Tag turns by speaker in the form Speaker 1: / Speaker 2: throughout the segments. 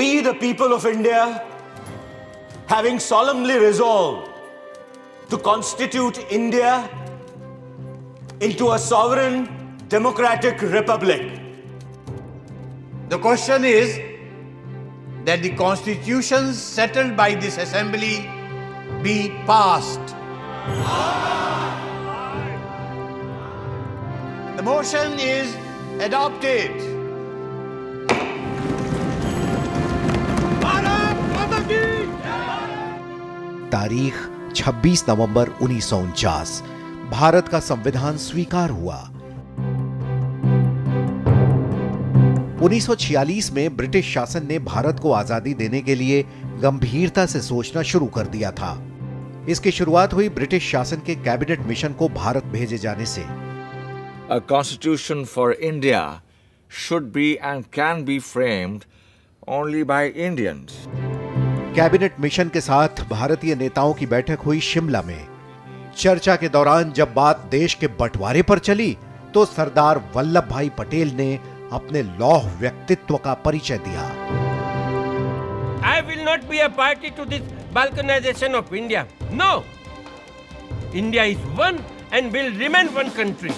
Speaker 1: We, the people of India, having solemnly resolved to constitute India into a sovereign democratic republic.
Speaker 2: The question is that the constitutions settled by this assembly be passed. The motion is adopted.
Speaker 3: तारीख 26 नवंबर 1949 भारत का संविधान स्वीकार हुआ। 1946 में British शासन ने भारत को आजादी देने के लिए गंभीरता से सोचना शुरू कर दिया था। इसकी शुरुआत हुई ब्रिटिश शासन के कैबिनेट मिशन को भारत भेजे जाने से।
Speaker 4: A constitution for India should be and can be framed only by Indians.
Speaker 3: Cabinet mission के साथ भारतीय नेताओं की बैठक हुई शिमला में। चर्चा के दौरान जब बात देश के बंटवारे पर चली तो सरदार वल्लभ भाई पटेल ने अपने लौह व्यक्तित्व का परिचय दिया।
Speaker 5: I will not be a party to this balkanization of India. No. India is one and will remain one country.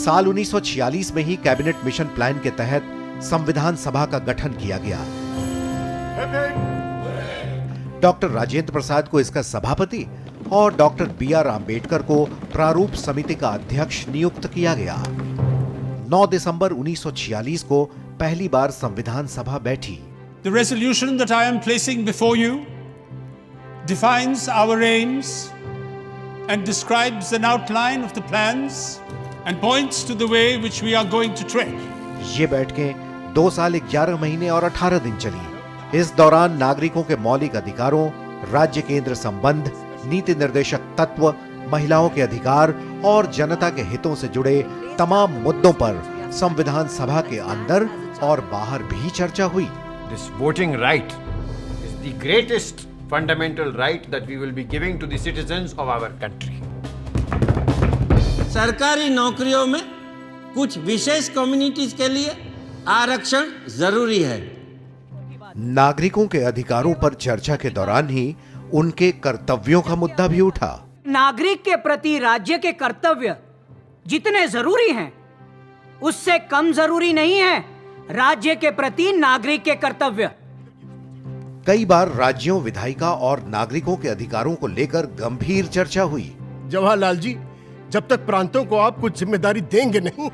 Speaker 3: साल 1946 में ही कैबिनेट मिशन प्लान के तहत संविधान सभा का गठन किया गया। डॉक्टर राजेंद्र प्रसाद को इसका सभापति और डॉक्टर बी.आर. आंबेडकर को प्रारूप समिति का अध्यक्ष नियुक्त किया गया। 9 दिसंबर 1946 को पहली बार संविधान सभा बैठी।
Speaker 6: The resolution that I am placing before you defines our aims and describes an outline of the plans and points to the way which we are going to tread.
Speaker 3: ये बैठकें 2 साल 11 महीने और 18 दिन चली। इस दौरान नागरिकों के मौलिक अधिकारों, राज्य केंद्र संबंध, नीति निर्देशक तत्व, महिलाओं के अधिकार और जनता के हितों से जुड़े तमाम मुद्दों पर संविधान सभा के अंदर और बाहर भी चर्चा हुई।
Speaker 7: This voting right is the greatest fundamental right that we will be giving to the citizens of our country.
Speaker 5: सरकारी नौकरियों में कुछ विशेष कम्युनिटीज के लिए आरक्षण जरूरी है।
Speaker 3: नागरिकों के अधिकारों पर चर्चा के दौरान ही उनके कर्तव्यों का मुद्दा भी उठा।
Speaker 8: नागरिक के प्रति राज्य के कर्तव्य जितने जरूरी हैं, उससे कम जरूरी नहीं है राज्य के प्रति नागरिक के कर्तव्य।
Speaker 3: कई बार राज्यों, विधायिका और नागरिकों के अधिकारों को लेकर गंभीर चर्चा हुई।
Speaker 9: जवाहरलाल जी, जब तक प्रांतों को आप कुछ जिम्मेदारी देंगे नहीं,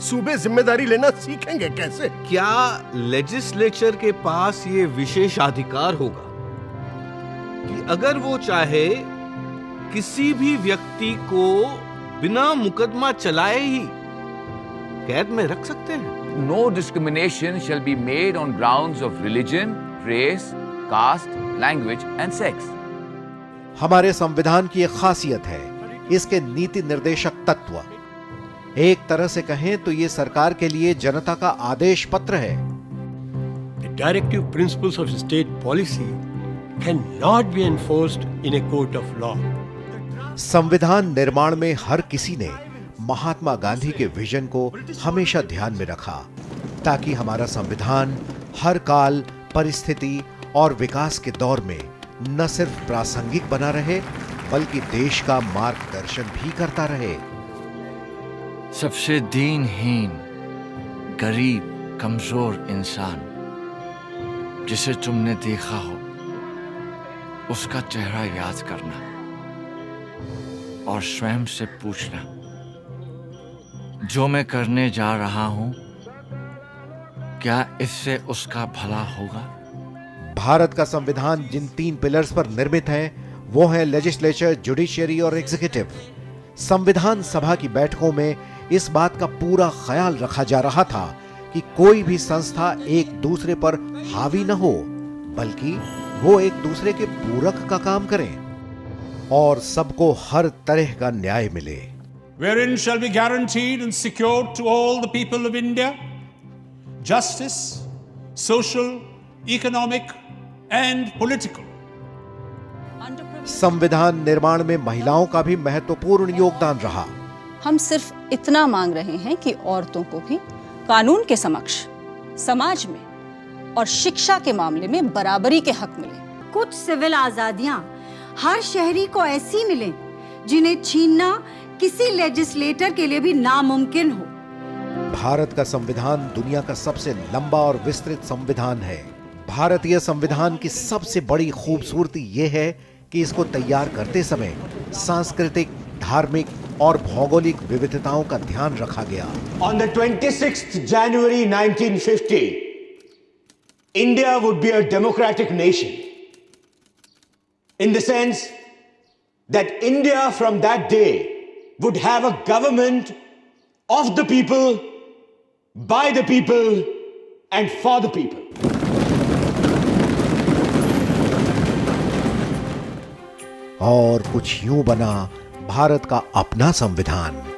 Speaker 9: सूबे जिम्मेदारी लेना सीखेंगे कैसे?
Speaker 10: क्या लेजिस्लेचर के पास ये विशेषाधिकार होगा कि अगर वो चाहे किसी भी व्यक्ति को बिना मुकदमा चलाए ही कैद में रख सकते हैं?
Speaker 11: No discrimination shall be made on grounds of religion, race, caste, language and sex.
Speaker 3: हमारे संविधान की एक खासियत है इसके नीति निर्देशक तत्व। एक तरह से कहें तो ये सरकार के लिए जनता का आदेश पत्र है।
Speaker 9: The directive principles of state policy cannot be enforced in a court of law.
Speaker 3: संविधान निर्माण में हर किसी ने महात्मा गांधी के विजन को हमेशा ध्यान में रखा ताकि हमारा संविधान हर काल, परिस्थिति और विकास के दौर में न सिर्फ प्रासंगिक बना रहे बल्कि देश का मार्गदर्शन भी करता रहे।
Speaker 4: सबसे दीनहीन, गरीब, कमजोर इंसान जिसे तुमने देखा हो उसका चेहरा याद करना और स्वयं से पूछना, जो मैं करने जा रहा हूं क्या इससे उसका भला होगा?
Speaker 3: भारत का संविधान जिन 3 पिलर्स पर निर्मित है वो है लेजिस्लेचर, जुडिशियरी और एग्जीक्यूटिव। संविधान सभा की बैठकों में इस बात का पूरा ख्याल रखा जा रहा था कि कोई भी संस्था एक दूसरे पर हावी न हो बल्कि वो एक दूसरे के पूरक का काम करें और सबको हर तरह का न्याय मिले।
Speaker 6: Wherein shall be guaranteed and secured to all the people of India justice, social, economic and political.
Speaker 3: संविधान निर्माण में महिलाओं का भी महत्वपूर्ण योगदान रहा।
Speaker 12: हम सिर्फ इतना मांग रहे हैं कि औरतों को भी कानून के समक्ष, समाज में और शिक्षा के मामले में बराबरी के हक मिले।
Speaker 13: कुछ सिविल आजादियां हर शहरी को ऐसी मिले जिन्हें छीनना किसी लेजिस्लेटर के लिए भी नामुमकिन हो।
Speaker 3: भारत का संविधान दुनिया का सबसे लंबा और विस्तृत संविधान है। भारतीय संविधान की सबसे बड़ी खूबसूरती यह है कि इसको तैयार करते समय सांस्कृतिक, धार्मिक और भौगोलिक विविधताओं का ध्यान रखा गया।
Speaker 1: On the 26th January 1950, India would be a democratic nation. In the sense that India from that day would have a government of the people, by the people, and for the people.
Speaker 3: और कुछ यूं बना भारत का अपना संविधान।